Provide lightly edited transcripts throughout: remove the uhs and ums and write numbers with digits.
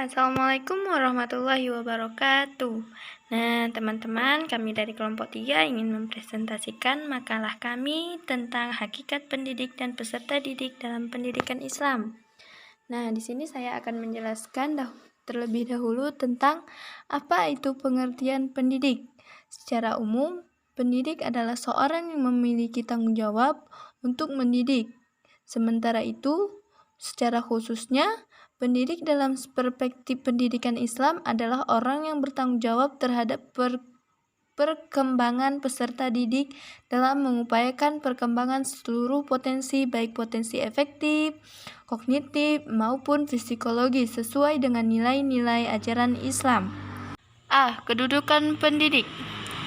Assalamualaikum warahmatullahi wabarakatuh. Nah, teman-teman, kami dari kelompok 3 ingin mempresentasikan makalah kami tentang hakikat pendidik dan peserta didik dalam pendidikan Islam. Nah, di sini saya akan menjelaskan terlebih dahulu tentang apa itu pengertian pendidik. Secara umum, pendidik adalah seorang yang memiliki tanggung jawab untuk mendidik. Sementara itu, secara khususnya, pendidik dalam perspektif pendidikan Islam adalah orang yang bertanggung jawab terhadap perkembangan peserta didik dalam mengupayakan perkembangan seluruh potensi, baik potensi efektif, kognitif, maupun psikologis sesuai dengan nilai-nilai ajaran Islam. Kedudukan pendidik.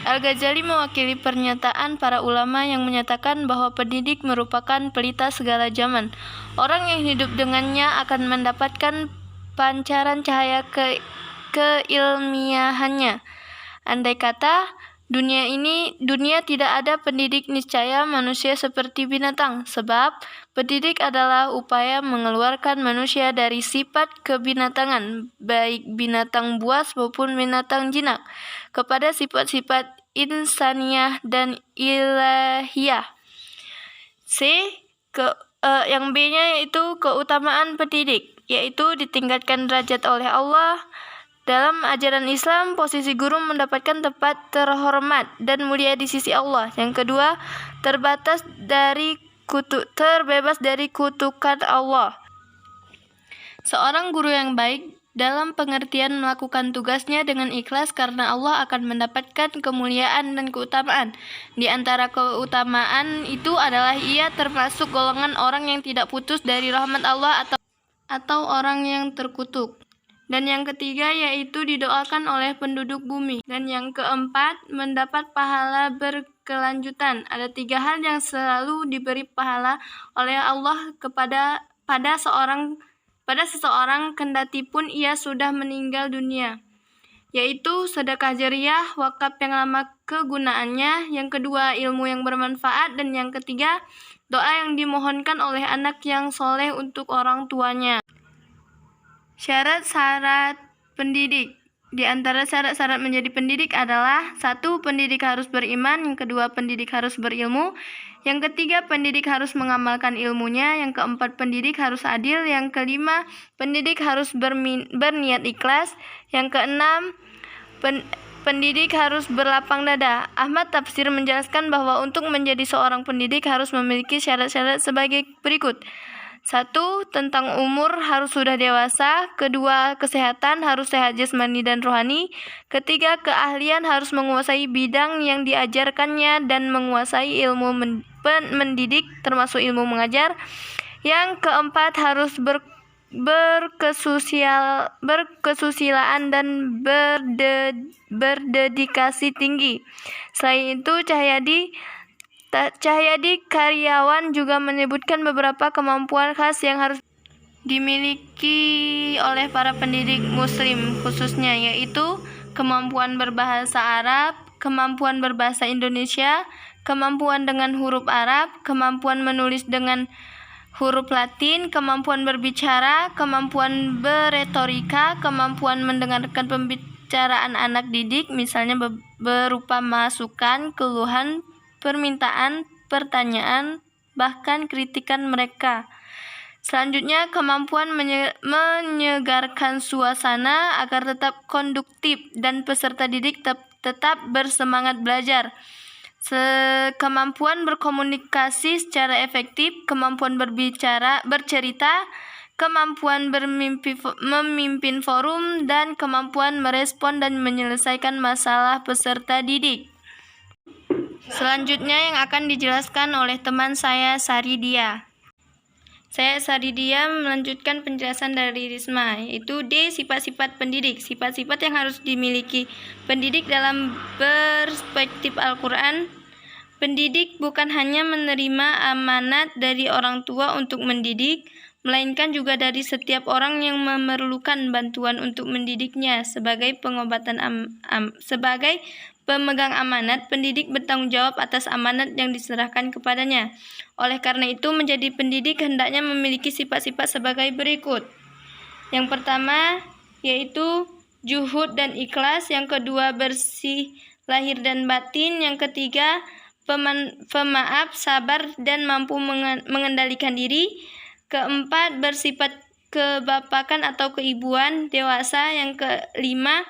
Al-Ghazali mewakili pernyataan para ulama yang menyatakan bahwa pendidik merupakan pelita segala zaman. Orang yang hidup dengannya akan mendapatkan pancaran cahaya keilmiahannya. Andai kata dunia tidak ada pendidik, niscaya manusia seperti binatang, sebab pendidik adalah upaya mengeluarkan manusia dari sifat kebinatangan, baik binatang buas maupun binatang jinak, kepada sifat-sifat insaniyah dan ilahiyah. Yang B-nya yaitu keutamaan pendidik, yaitu ditingkatkan derajat oleh Allah. Dalam ajaran Islam, posisi guru mendapatkan tempat terhormat dan mulia di sisi Allah. Yang kedua, terbebas dari kutukan Allah. Seorang guru yang baik dalam pengertian melakukan tugasnya dengan ikhlas karena Allah akan mendapatkan kemuliaan dan keutamaan. Di antara keutamaan itu adalah ia termasuk golongan orang yang tidak putus dari rahmat Allah atau orang yang terkutuk. Dan yang ketiga yaitu didoakan oleh penduduk bumi. Dan yang keempat, mendapat pahala berkelanjutan. Ada 3 hal yang selalu diberi pahala oleh Allah pada seseorang kendati pun ia sudah meninggal dunia, yaitu sedekah jariyah, wakaf yang lama kegunaannya, yang kedua ilmu yang bermanfaat, dan yang ketiga doa yang dimohonkan oleh anak yang soleh untuk orang tuanya. Syarat-syarat pendidik. Di antara syarat-syarat menjadi pendidik adalah 1. Pendidik harus beriman. Yang kedua, pendidik harus berilmu. Yang ketiga, pendidik harus mengamalkan ilmunya. Yang keempat, pendidik harus adil. Yang kelima, pendidik harus berniat ikhlas. Yang keenam, pendidik harus berlapang dada. Ahmad Tafsir menjelaskan bahwa untuk menjadi seorang pendidik harus memiliki syarat-syarat sebagai berikut. 1. Tentang umur harus sudah dewasa. Kedua, kesehatan harus sehat jasmani dan rohani. Ketiga, keahlian harus menguasai bidang yang diajarkannya dan menguasai ilmu mendidik termasuk ilmu mengajar. Yang keempat, harus berkesusilaan dan berdedikasi tinggi. Selain itu, Cahyadi Karyawan juga menyebutkan beberapa kemampuan khas yang harus dimiliki oleh para pendidik muslim khususnya, yaitu kemampuan berbahasa Arab, kemampuan berbahasa Indonesia, kemampuan dengan huruf Arab, kemampuan menulis dengan huruf Latin, kemampuan berbicara, kemampuan beretorika, kemampuan mendengarkan pembicaraan anak didik, misalnya berupa masukan, keluhan, permintaan, pertanyaan, bahkan kritikan mereka. Selanjutnya, kemampuan menyegarkan suasana agar tetap konduktif dan peserta didik tetap bersemangat belajar. Kemampuan berkomunikasi secara efektif, kemampuan bercerita, kemampuan memimpin forum, dan kemampuan merespon dan menyelesaikan masalah peserta didik. Selanjutnya yang akan dijelaskan oleh teman saya, Saridia. Saya Saridia melanjutkan penjelasan dari Risma, yaitu D. Sifat-sifat pendidik. Sifat-sifat yang harus dimiliki pendidik dalam perspektif Al-Quran. Pendidik bukan hanya menerima amanat dari orang tua untuk mendidik, melainkan juga dari setiap orang yang memerlukan bantuan untuk mendidiknya. Sebagai pemegang amanat, pendidik bertanggung jawab atas amanat yang diserahkan kepadanya. Oleh karena itu, menjadi pendidik hendaknya memiliki sifat-sifat sebagai berikut. Yang pertama, yaitu juhud dan ikhlas. Yang kedua, bersih lahir dan batin. Yang ketiga, pemaaf, sabar, dan mampu mengendalikan diri. Keempat, bersifat kebapakan atau keibuan, dewasa. Yang kelima,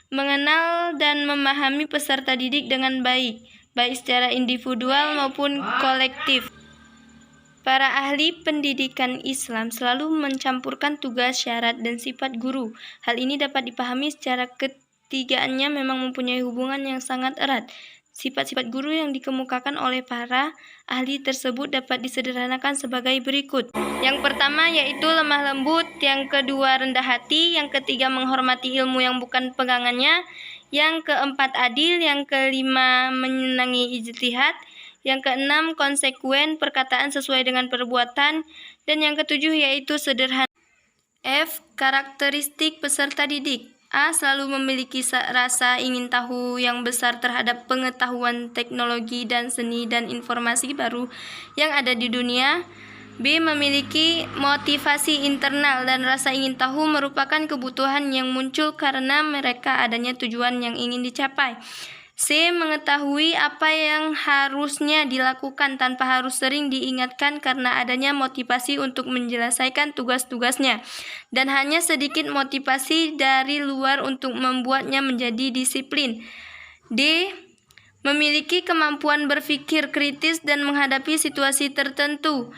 mengenal dan memahami peserta didik dengan baik secara individual maupun kolektif. Para ahli pendidikan Islam selalu mencampurkan tugas, syarat, dan sifat guru. Hal ini dapat dipahami secara ketigaannya memang mempunyai hubungan yang sangat erat. Sifat-sifat guru yang dikemukakan oleh para ahli tersebut dapat disederhanakan sebagai berikut. Yang pertama yaitu lemah lembut, yang kedua rendah hati, yang ketiga menghormati ilmu yang bukan pegangannya, yang keempat adil, yang kelima menyenangi ijtihad, yang keenam konsekuen, perkataan sesuai dengan perbuatan, dan yang ketujuh yaitu sederhana. F. Karakteristik peserta didik. A. Selalu memiliki rasa ingin tahu yang besar terhadap pengetahuan teknologi dan seni dan informasi baru yang ada di dunia. B. Memiliki motivasi internal dan rasa ingin tahu merupakan kebutuhan yang muncul karena mereka adanya tujuan yang ingin dicapai. C. Mengetahui apa yang harusnya dilakukan tanpa harus sering diingatkan karena adanya motivasi untuk menyelesaikan tugas-tugasnya, dan hanya sedikit motivasi dari luar untuk membuatnya menjadi disiplin. D. Memiliki kemampuan berpikir kritis dan menghadapi situasi tertentu.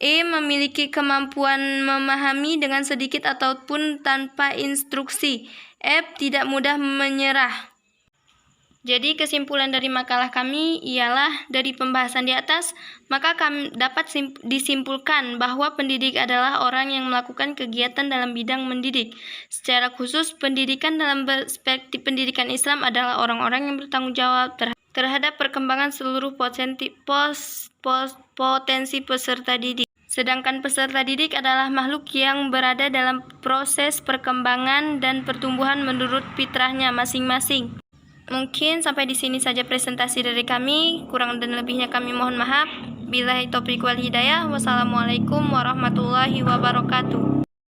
E. Memiliki kemampuan memahami dengan sedikit ataupun tanpa instruksi. F. Tidak mudah menyerah. Jadi kesimpulan dari makalah kami ialah dari pembahasan di atas, maka kami dapat disimpulkan bahwa pendidik adalah orang yang melakukan kegiatan dalam bidang mendidik. Secara khusus, pendidikan dalam perspektif pendidikan Islam adalah orang-orang yang bertanggung jawab terhadap perkembangan seluruh potensi peserta didik. Sedangkan peserta didik adalah makhluk yang berada dalam proses perkembangan dan pertumbuhan menurut fitrahnya masing-masing. Mungkin sampai di sini saja presentasi dari kami. Kurang dan lebihnya kami mohon maaf. Billahi taufiq wal hidayah. Wassalamualaikum warahmatullahi wabarakatuh.